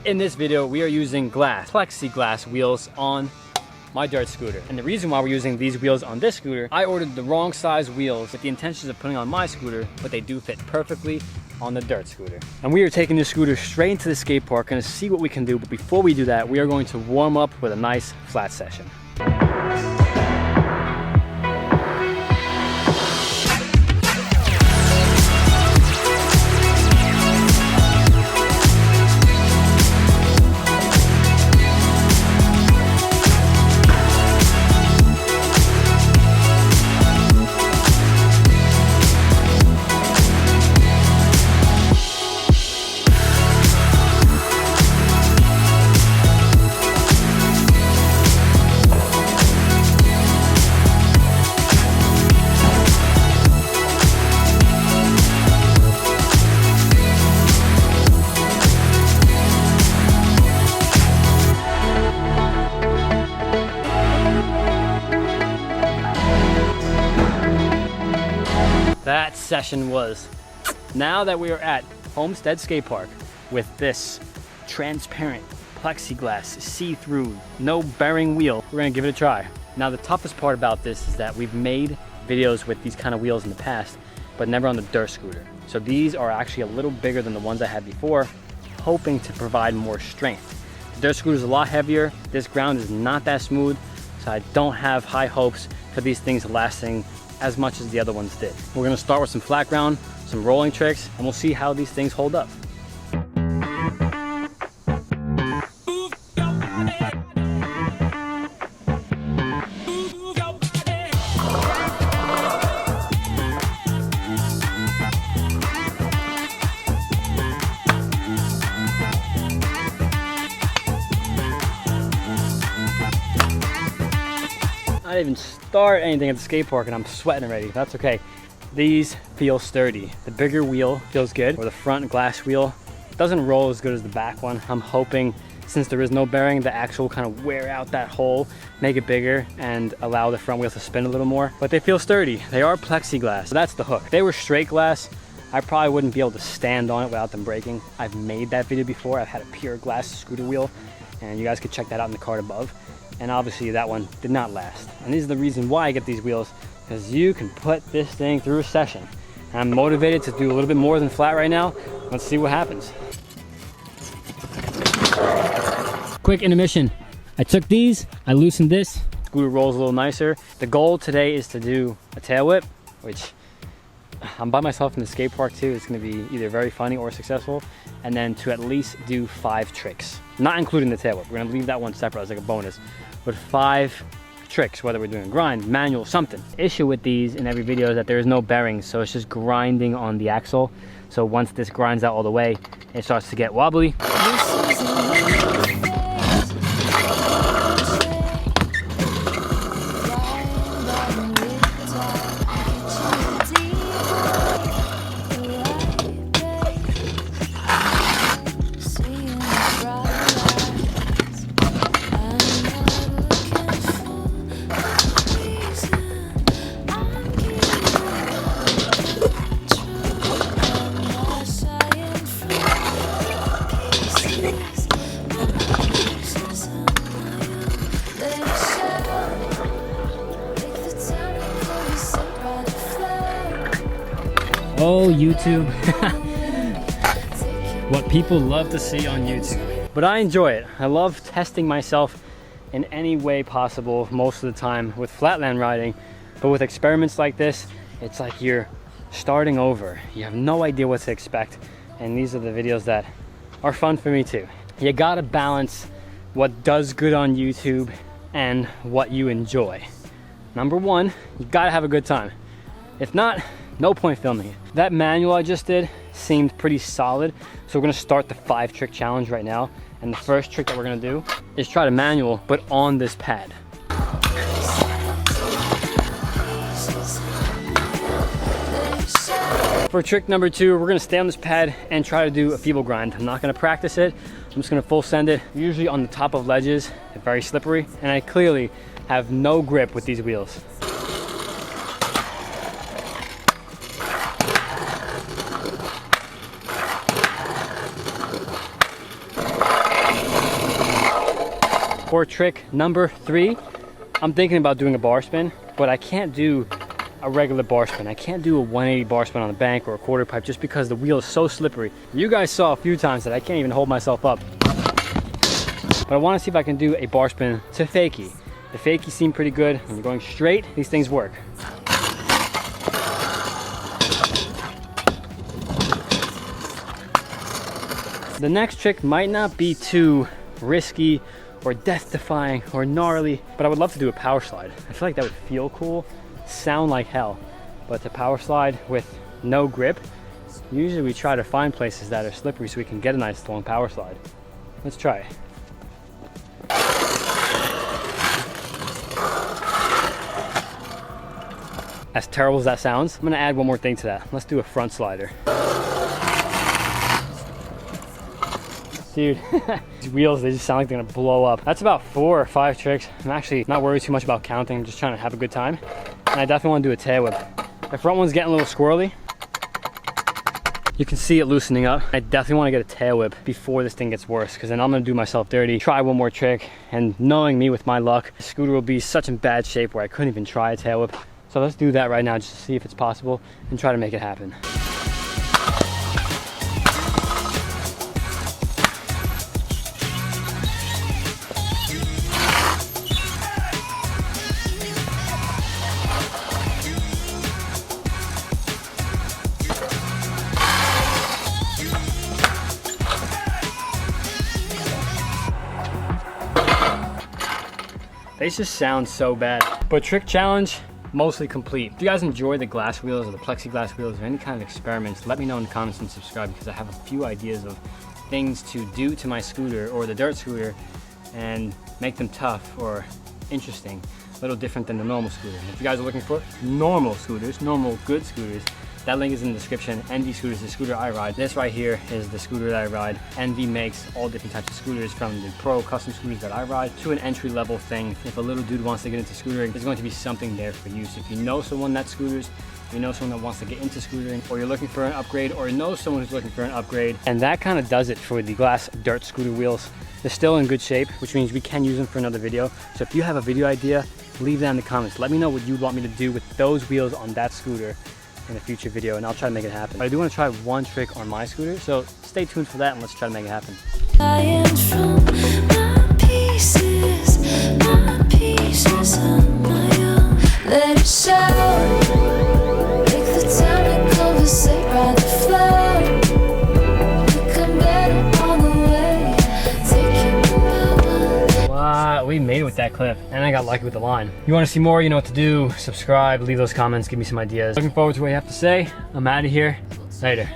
In this video, we are using plexiglass wheels on my dirt scooter. And the reason why we're using these wheels on this scooter, I ordered the wrong size wheels with the intentions of putting on my scooter, but they do fit perfectly on the dirt scooter. And we are taking this scooter straight into the skate park, gonna see what we can do. But before we do that, we are going to warm up with a nice flat session. That session was. Now that we are at Homestead Skate Park with this transparent plexiglass, see-through, no bearing wheel, we're gonna give it a try. Now the toughest part about this is that we've made videos with these kind of wheels in the past, but never on the dirt scooter. So these are actually a little bigger than the ones I had before, hoping to provide more strength. The dirt scooter is a lot heavier. This ground is not that smooth, so I don't have high hopes for these things lasting as much as the other ones did. We're gonna start with some flat ground, some rolling tricks, and we'll see how these things hold up. I didn't even start anything at the skate park and I'm sweating already. That's okay. These feel sturdy. The bigger wheel feels good, or the front glass wheel doesn't roll as good as the back one. I'm hoping, since there is no bearing, the actual kind of wear out that hole, make it bigger and allow the front wheel to spin a little more. But they feel sturdy. They are plexiglass, so that's the hook. If they were straight glass, I probably wouldn't be able to stand on it without them breaking. I've made that video before. I've had a pure glass scooter wheel, and you guys could check that out in the card above. And obviously that one did not last. And this is the reason why I get these wheels, because you can put this thing through a session. And I'm motivated to do a little bit more than flat right now. Let's see what happens. Quick intermission. I took these, I loosened this. Scooter rolls a little nicer. The goal today is to do a tail whip, which I'm by myself in the skate park too. It's gonna be either very funny or successful. And then to at least do 5 tricks, not including the tail whip. We're gonna leave that one separate as like a bonus, but 5 tricks, whether we're doing a grind, manual, something. The issue with these in every video is that there is no bearings, so it's just grinding on the axle. So once this grinds out all the way, it starts to get wobbly. Oh, YouTube. What people love to see on YouTube. But I enjoy it. I love testing myself in any way possible most of the time with flatland riding. But with experiments like this, it's like you're starting over. You have no idea what to expect. And these are the videos that are fun for me too. You gotta balance what does good on YouTube and what you enjoy. Number one, you gotta have a good time. If not, no point filming it. That manual I just did seemed pretty solid. So we're gonna start the 5 trick challenge right now. And the first trick that we're gonna do is try to manual, but on this pad. For trick number 2, we're gonna stay on this pad and try to do a feeble grind. I'm not gonna practice it. I'm just gonna full send it. Usually on the top of ledges, they're very slippery, and I clearly have no grip with these wheels. For trick number 3, I'm thinking about doing a bar spin, but I can't do a regular bar spin. I can't do a 180 bar spin on the bank or a quarter pipe just because the wheel is so slippery. You guys saw a few times that I can't even hold myself up. But I want to see if I can do a bar spin to fakie. The fakie seemed pretty good. When you're going straight, these things work. The next trick might not be too risky or death-defying or gnarly, but I would love to do a power slide. I feel like that would feel cool, sound like hell. But to power slide with no grip, usually we try to find places that are slippery so we can get a nice long power slide. Let's try it. As terrible as that sounds, I'm gonna add one more thing to that. Let's do a front slider. Dude, these wheels, they just sound like they're gonna blow up. That's about 4 or 5 tricks. I'm actually not worried too much about counting. I'm just trying to have a good time. And I definitely wanna do a tail whip. The front one's getting a little squirrely. You can see it loosening up. I definitely wanna get a tail whip before this thing gets worse, because then I'm gonna do myself dirty, try one more trick, and knowing me with my luck, the scooter will be such in bad shape where I couldn't even try a tail whip. So let's do that right now just to see if it's possible and try to make it happen. They just sound so bad. But trick challenge, mostly complete. If you guys enjoy the glass wheels or the plexiglass wheels or any kind of experiments, let me know in the comments and subscribe, because I have a few ideas of things to do to my scooter or the dirt scooter and make them tough or interesting, a little different than the normal scooter. And if you guys are looking for normal scooters, normal good scooters, that link is in the description. NV Scooters is the scooter I ride. This right here is the scooter that I ride. NV makes all different types of scooters, from the pro custom scooters that I ride to an entry-level thing. If a little dude wants to get into scootering, there's going to be something there for you. So if you know someone that scooters, you know someone that wants to get into scootering, or you're looking for an upgrade, or you know someone who's looking for an upgrade. And that kind of does it for the glass dirt scooter wheels. They're still in good shape, which means we can use them for another video. So if you have a video idea, leave that in the comments. Let me know what you'd want me to do with those wheels on that scooter in a future video, and I'll try to make it happen. But I do want to try one trick on my scooter, so stay tuned for that and let's try to make it happen. Let it show. Make the time to conversate by the flow. Become better on the way. Taking wow, we made it with that clip, and I got lucky with the line. You want to see more? You know what to do. Subscribe, leave those comments, give me some ideas. Looking forward to what you have to say. I'm out of here. Later.